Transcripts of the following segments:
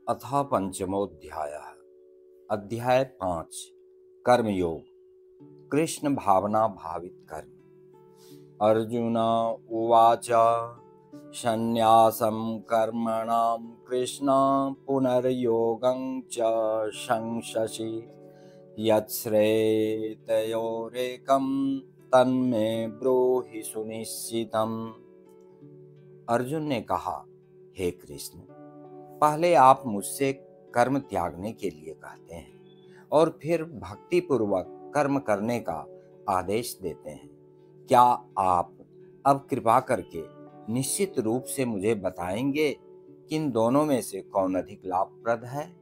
अथ पंचमोऽध्यायः। अध्याय 5 कर्मयोग। कृष्ण भावना भावित कर्म। अर्जुन उवाच सन्न्यासं कर्मणां कृष्ण पुनर्योगं च संशसि यच्छ्रेतयोरेकं तन्मे ब्रूहि सुनिश्चितम्। अर्जुन ने कहा, हे कृष्ण, पहले आप मुझसे कर्म त्यागने के लिए कहते हैं और फिर भक्ति पूर्वक कर्म करने का आदेश देते हैं। क्या आप अब कृपा करके निश्चित रूप से मुझे बताएंगे कि इन दोनों में से कौन अधिक लाभप्रद है?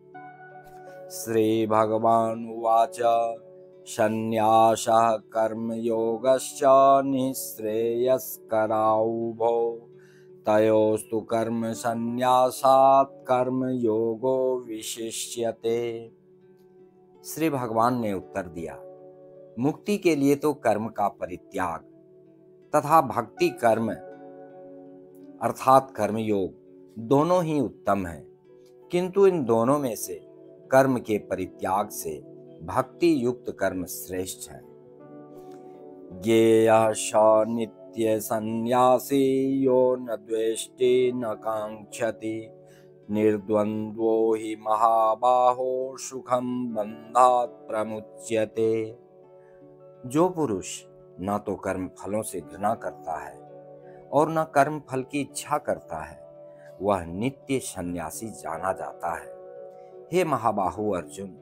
श्री भगवान उवाच सन्न्यासः कर्मयोगश्च निःश्रेयस्करावुभौ तयोस्तु कर्म संन्यासात् कर्म योगो विशिष्यते। श्री भगवान ने उत्तर दिया, मुक्ति के लिए तो कर्म का परित्याग तथा भक्ति कर्म अर्थात कर्म योग दोनों ही उत्तम हैं, किंतु इन दोनों में से कर्म के परित्याग से भक्ति युक्त कर्म श्रेष्ठ है। ज्ञेयः स नित्य सन्न्यासी यो न द्वेष्टि न कांक्षति निर्द्वन्द्वो हि महाबाहो सुखं बन्धात् प्रमुच्यते। जो पुरुष न तो कर्म फलों से घृणा करता है और न कर्म फल की इच्छा करता है, वह नित्य सन्यासी जाना जाता है। हे महाबाहु अर्जुन,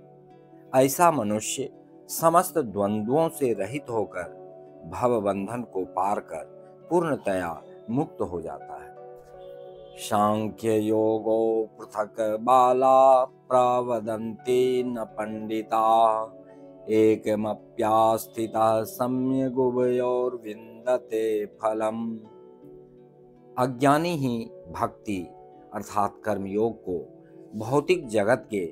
ऐसा मनुष्य समस्त द्वंद्वों से रहित होकर भव बंधन को पार कर पूर्णतया मुक्त हो जाता है। सांख्य योगो पृथक बाला प्रवदन्ति न पंडिता एकमप्यास्थितः सम्यग् उभयोर्विन्दते फलम्। अज्ञानी ही भक्ति अर्थात कर्मयोग को भौतिक जगत के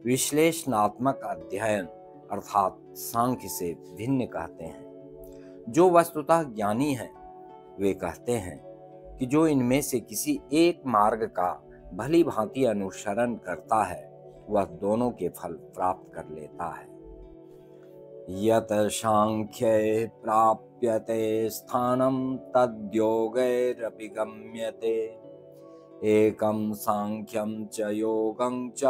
विश्लेषणात्मक अध्ययन अर्थात सांख्य से भिन्न कहते हैं। जो वस्तुतः ज्ञानी हैं वे कहते हैं कि जो इनमें से किसी एक मार्ग का भली भांति अनुसरण करता है वह दोनों के फल प्राप्त कर लेता है। यत सांख्ये प्राप्यते स्थानं तद्योगैरपि गम्यते एकं सांख्यं च योगं च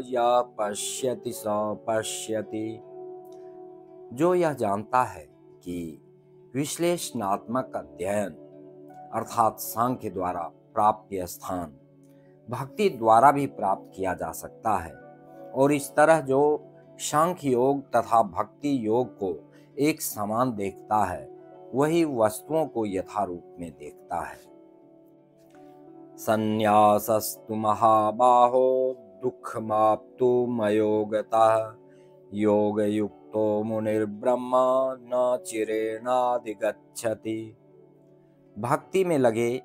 यः पश्यति स पश्यति। जो यह जानता है कि विश्लेषणात्मक अध्ययन अर्थात सांख्य द्वारा प्राप्य स्थान भक्ति द्वारा भी प्राप्त किया जा सकता है और इस तरह जो सांख्य योग तथा भक्ति योग को एक समान देखता है वही वस्तुओं को यथारूप में देखता है। संन्यासस्तु महाबाहो दुःखमाप्तु मयोगतः योगयुक्तो मुनिर्ब्रह्मा न चिरेणाधिगच्छति। भक्ति में लगे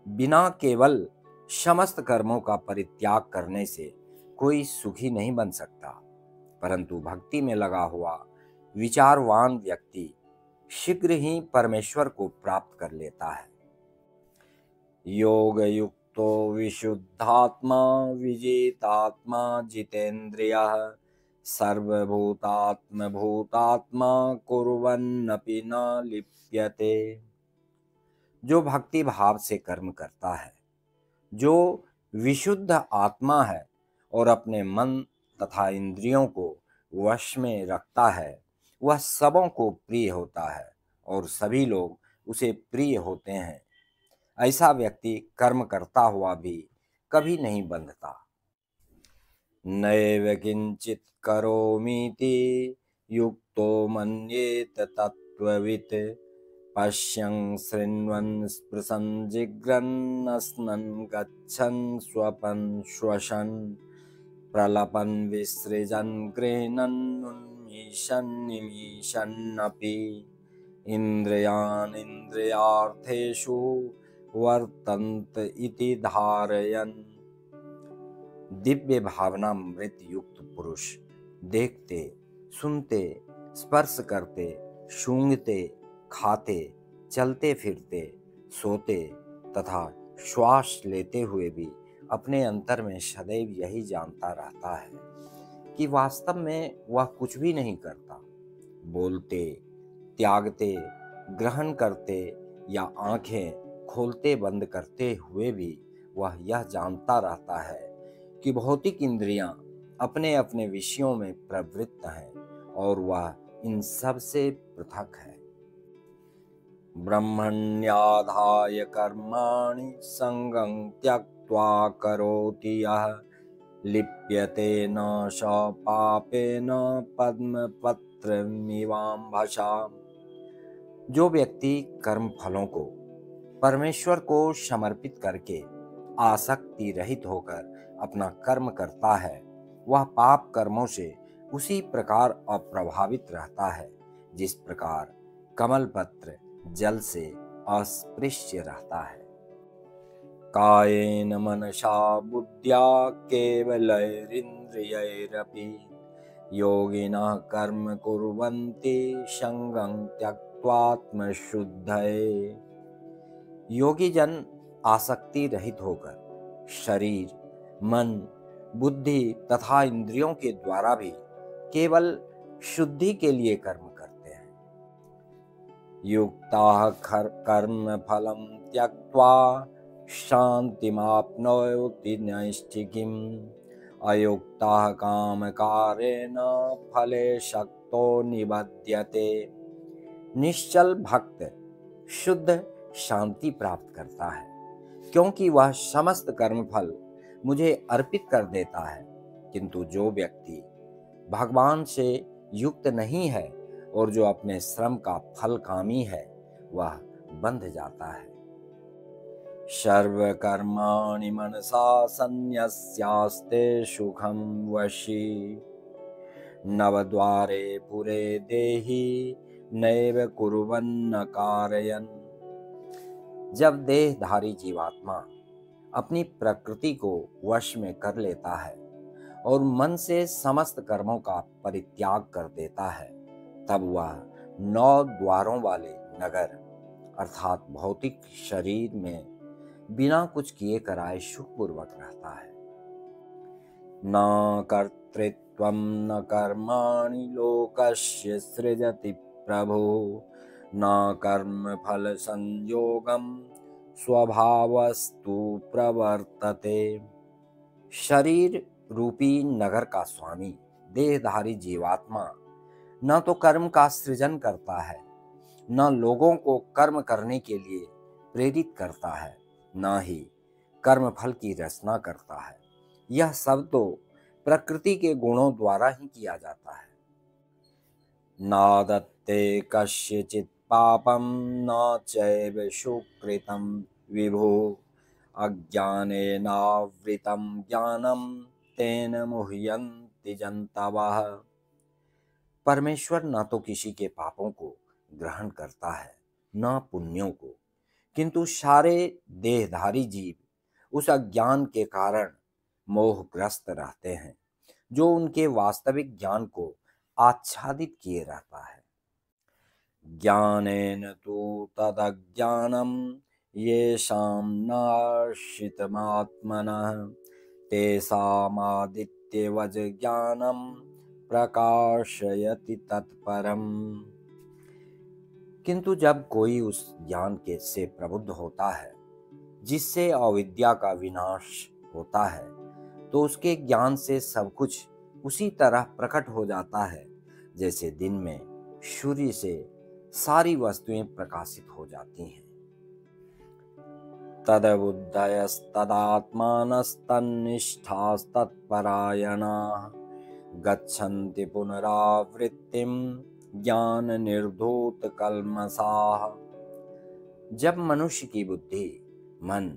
बिना केवल समस्त कर्मों का परित्याग करने से कोई सुखी नहीं बन सकता, परंतु भक्ति में लगा हुआ विचारवान व्यक्ति शीघ्र ही परमेश्वर को प्राप्त कर लेता है। योग युक्तो विशुद्धात्मा विजितात्मा जितेन्द्रियः सर्वभूतात्म भूतात्मा कुर्वन्नपि न लिप्यते। जो भक्ति भाव से कर्म करता है, जो विशुद्ध आत्मा है और अपने मन तथा इंद्रियों को वश में रखता है, वह सबों को प्रिय होता है और सभी लोग उसे प्रिय होते हैं। ऐसा व्यक्ति कर्म करता हुआ भी कभी नहीं बंधता। नैव किंचित करोमीति युक्तो मन्येत तत्त्ववित् पश्यन् शृण्वन् स्पृशन् जिघ्रन् अस्नन् गच्छन् स्वपन् श्वसन् प्रलपन् विसृजन् गृह्णन् उन्मिषन् निमिषन्नपि इन्द्रियान् इन्द्रियार्थेषु वर्तन्त इति धारयन्। दिव्य भावना मृत युक्त पुरुष देखते, सुनते, स्पर्श करते, सूंघते, खाते, चलते फिरते, सोते तथा श्वास लेते हुए भी अपने अंतर में सदैव यही जानता रहता है कि वास्तव में वह कुछ भी नहीं करता। बोलते, त्यागते, ग्रहण करते या आंखें खोलते बंद करते हुए भी वह यह जानता रहता है कि भौतिक इंद्रियां अपने अपने विषयों में प्रवृत्त हैं और वह इन सब से पृथक है। ब्रह्मण्याधाय कर्माणि संगं त्यक्त्वा करोति यः लिप्यते न स पापेन पद्मपत्रमिवाम्भसा। जो व्यक्ति कर्म फलों को परमेश्वर को समर्पित करके आसक्ति रहित होकर अपना कर्म करता है, वह पाप कर्मों से उसी प्रकार अप्रभावित रहता है जिस प्रकार कमल पत्र जल से अस्पृश्य रहता है। कायेन मनसा बुद्ध्या केवलैरिन्द्रियैरपि योगिनः कर्म कुर्वन्ति संगं त्यक्त्वात्मशुद्धये। योगी जन आसक्ति रहित होकर शरीर, मन, बुद्धि तथा इंद्रियों के द्वारा भी केवल शुद्धि के लिए कर्म करते हैं। युक्ताः कर्म फलं त्यक्त्वा शान्तिमाप्नोति नैष्ठिकीम् अयुक्ताः कामकारेण फले शक्तो निबध्यते। निश्चल भक्त शुद्ध शांति प्राप्त करता है क्योंकि वह समस्त कर्मफल मुझे अर्पित कर देता है, किंतु जो व्यक्ति भगवान से युक्त नहीं है और जो अपने श्रम का फल कामी है, वह बंध जाता है। सर्वकर्माणि मनसा सन्न्यस्यास्ते सुखं वशी नवद्वारे पुरे देहि नैव कुर्वन्न कारयन्। जब देहधारी जीवात्मा अपनी प्रकृति को वश में कर लेता है और मन से समस्त कर्मों का परित्याग कर देता है, तब वह 9 द्वारों वाले नगर अर्थात भौतिक शरीर में बिना कुछ किए कराए सुखपूर्वक रहता है। न कर्तृत्वं न कर्माणि लोकस्य सृजति प्रभु न कर्म फल संयोगम स्वभावस्तु प्रवर्तते। शरीर रूपी नगर का स्वामी देहधारी जीवात्मा न तो कर्म का सृजन करता है, न लोगों को कर्म करने के लिए प्रेरित करता है, न ही कर्म फल की रचना करता है। यह सब तो प्रकृति के गुणों द्वारा ही किया जाता है। नादत्ते कस्यचित् पापं न चैव सुकृतं विभु अज्ञानेनावृतं ज्ञानं तेन मुह्यन्ति जन्तवः। परमेश्वर न तो किसी के पापों को ग्रहण करता है न पुण्यों को, किंतु सारे देहधारी जीव उस अज्ञान के कारण मोहग्रस्त रहते हैं जो उनके वास्तविक ज्ञान को आच्छादित किए रहता है। ज्ञानेन तु तदज्ञानम येषां नाश्रितमात्मनः तेषामादित्यवज् ज्ञानं प्रकाशयति तत्परम्। किंतु जब कोई उस ज्ञान के से प्रबुद्ध होता है जिससे अविद्या का विनाश होता है, तो उसके ज्ञान से सब कुछ उसी तरह प्रकट हो जाता है जैसे दिन में सूर्य से सारी वस्तुएं प्रकाशित हो जाती हैं। तदबुद्धयस्तदात्मानस्तन्निष्ठास्तत्परायणाः गच्छन्ति पुनरावृत्तिं ज्ञान निर्धूत कल्मषाः। जब मनुष्य की बुद्धि, मन,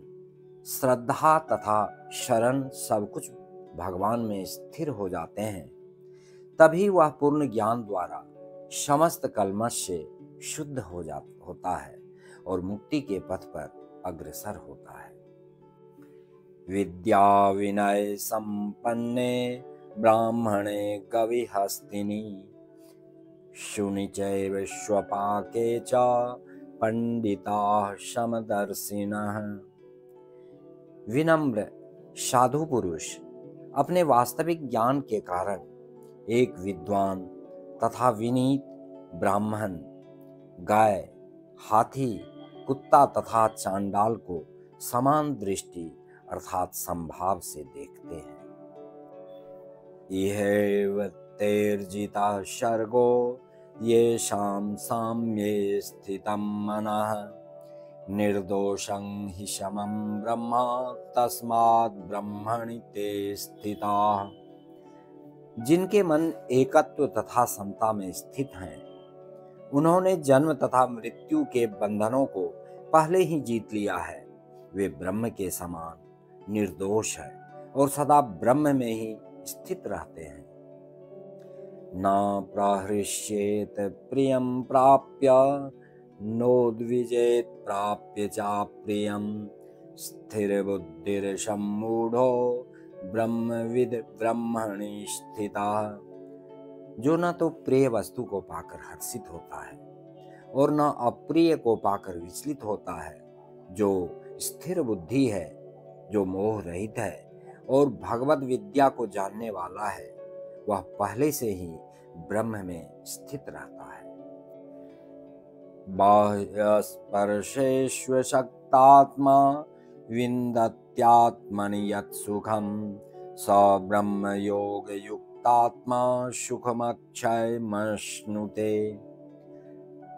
श्रद्धा तथा शरण सब कुछ भगवान में स्थिर हो जाते हैं, तभी वह पूर्ण ज्ञान द्वारा समस्त कल्मष से शुद्ध होता है और मुक्ति के पथ पर अग्रसर होता है। विद्या विनय संपन्ने ब्राह्मणे गविहस्तिनि शुनि चैव स्वपाके च पंडिताः समदर्शिनः। विनम्र साधु पुरुष अपने वास्तविक ज्ञान के कारण एक विद्वान तथा विनीत ब्राह्मण, गाय, हाथी, कुत्ता तथा चांडाल को समान दृष्टि अर्थात समभाव से देखते हैं। इहैव तैर्जिता सर्गो येषां साम्ये स्थितं मनः निर्दोषं हि समं ब्रह्म तस्मात् ब्रह्मणि ते स्थिताः। जिनके मन एकत्व तथा समता में स्थित हैं, उन्होंने जन्म तथा मृत्यु के बंधनों को पहले ही जीत लिया है। वे ब्रह्म के समान निर्दोष है और सदा ब्रह्म में ही स्थित रहते हैं। न प्रहृष्येत प्रियं प्राप्य नोद्विजेत प्राप्य चा प्रियं स्थिर बुद्धिर सम्मूढ़ो ब्रह्मविद ब्रह्मणि स्थिता। जो न तो प्रिय वस्तु को पाकर हर्षित होता है और न अप्रिय को पाकर विचलित होता है, जो स्थिर बुद्धि है, जो मोह रहित है और भगवत विद्या को जानने वाला है, वह पहले से ही ब्रह्म में स्थित रहता है। बाह्य स्पर्शेष्व शक्तात्मा विन्दत्यात्मनि यत् सुखं स ब्रह्म योग युक्तात्मा सुखमक्षयमश्नुते।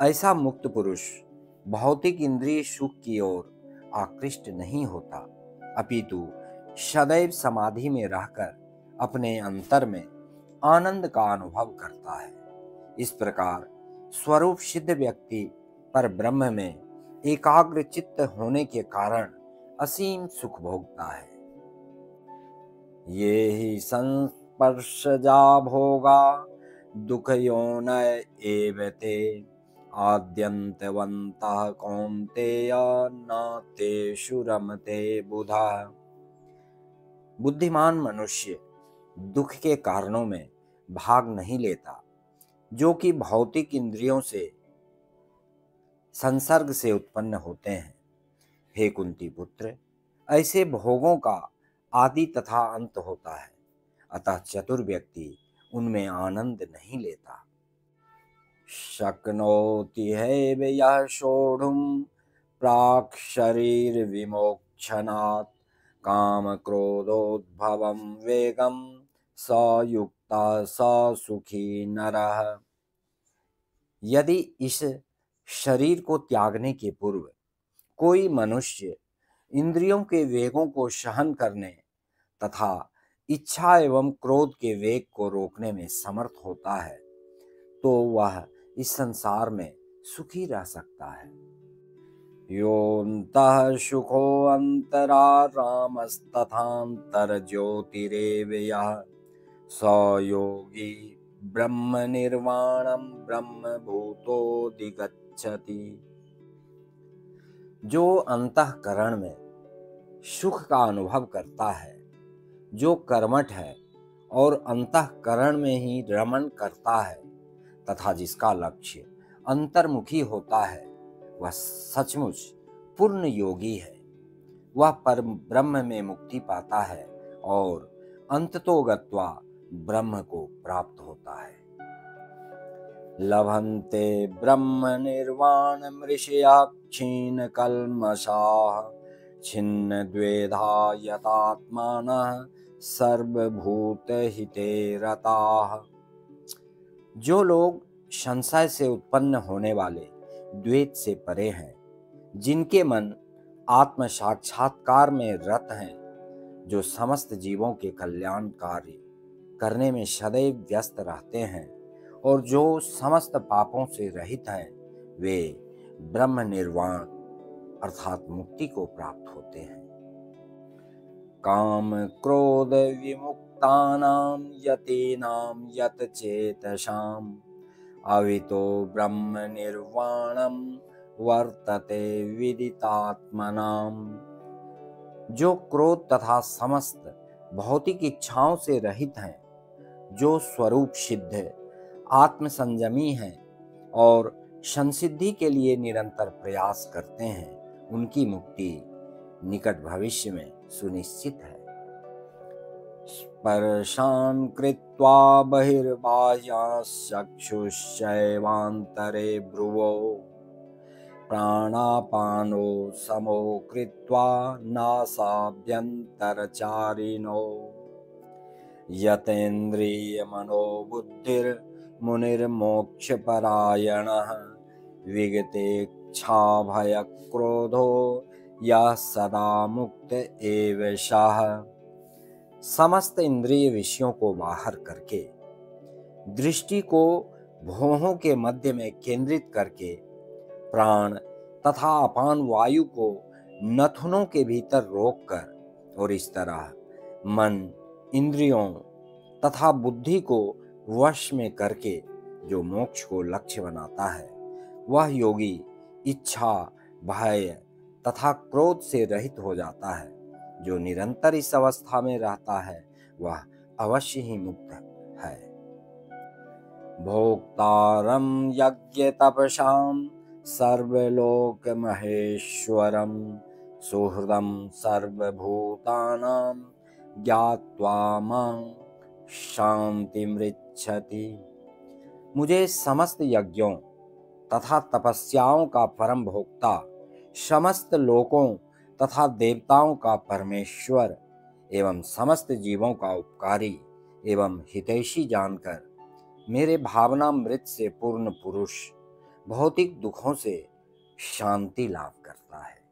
ऐसा मुक्त पुरुष भौतिक इंद्रिय सुख की ओर आकृष्ट नहीं होता, अपितु सदैव समाधि में रहकर अपने अंतर में आनंद का अनुभव करता है। इस प्रकार स्वरूप सिद्ध व्यक्ति पर ब्रह्म में एकाग्र चित्त होने के कारण असीम सुख भोगता है। ये ही संस्पर्शजा भोगा दुख योनय एव ते आद्यन्तवन्तः कौन्तेय न तेषु रमते बुधा। बुद्धिमान मनुष्य दुख के कारणों में भाग नहीं लेता, जो कि भौतिक इंद्रियों से संसर्ग से उत्पन्न होते हैं। हे कुंती पुत्र, ऐसे भोगों का आदि तथा अंत होता है, अतः चतुर व्यक्ति उनमें आनंद नहीं लेता। शक्नोति हैव यः सोढुं प्राक् शरीर विमोक्षणात् काम क्रोधोद्भवं वेगं स युक्ता स सुखी नरः। यदि इस शरीर को त्यागने के पूर्व कोई मनुष्य इंद्रियों के वेगों को सहन करने तथा इच्छा एवं क्रोध के वेग को रोकने में समर्थ होता है, तो वह इस संसार में सुखी रह सकता है। योऽन्तः सुखो अंतरा रामस्तथांतर ज्योतिरेव यः स योगी ब्रह्म निर्वाणं ब्रह्म भूतोऽधिगच्छति। जो अंतःकरण में सुख का अनुभव करता है, जो कर्मठ है और अंतःकरण में ही रमण करता है तथा जिसका लक्ष्य अंतर्मुखी होता है, वह सचमुच पूर्ण योगी है। वह परम ब्रह्म में मुक्ति पाता है और अंततो गत्वा ब्रह्म को प्राप्त होता है। लभन्ते ब्रह्म निर्वाणं ऋषयः क्षीण कल्मषाः छिन्न द्वेधा यतात्मानः सर्वभूत हिते रताः। जो लोग संशय से उत्पन्न होने वाले द्वैत से परे हैं, जिनके मन आत्म साक्षात्कार में रत हैं, जो समस्त जीवों के कल्याण कार्य करने में सदैव व्यस्त रहते हैं और जो समस्त पापों से रहित हैं, वे ब्रह्म निर्वाण अर्थात मुक्ति को प्राप्त होते हैं। काम क्रोध विमुक्तानां यतीनां यत चेतसाम् अवितो ब्रह्म निर्वाणं वर्तते विदितात्मनाम्। जो क्रोध तथा समस्त भौतिक इच्छाओं से रहित हैं, जो स्वरूप सिद्ध आत्म संयमी हैं और संसिद्धि के लिए निरंतर प्रयास करते हैं, उनकी मुक्ति निकट भविष्य में सुनिश्चित है। स्पर्शान् कृत्वा बहिर्बाह्याश्चक्षुश्चैवान्तरे भ्रुवो प्राणापानो समो कृत्वा नासाभ्यन्तरचारिणो यतेन्द्रियमनोबुद्धिर्मुनिर्मोक्षपरायणः विगतेच्छाभयक्रोधो यः सदा मुक्त एव सः। समस्त इंद्रिय विषयों को बाहर करके दृष्टि को भौहों के मध्य में केंद्रित करके प्राण तथा अपान वायु को नथुनों के भीतर रोककर और इस तरह मन, इंद्रियों तथा बुद्धि को वश में करके जो मोक्ष को लक्ष्य बनाता है, वह योगी इच्छा, भय तथा क्रोध से रहित हो जाता है। जो निरंतर इस अवस्था में रहता है वह अवश्य ही मुक्त है। भोक्तारं यज्ञ तपसां सर्वलोक महेश्वरं सुहृदं सर्वभूतानां ज्ञात्वा मां शान्तिमृच्छति। मुझे समस्त यज्ञों तथा तपस्याओं का परम भोक्ता, समस्त लोकों तथा देवताओं का परमेश्वर एवं समस्त जीवों का उपकारी एवं हितैषी जानकर मेरे भावनामृत से पूर्ण पुरुष भौतिक दुखों से शांति लाभ करता है।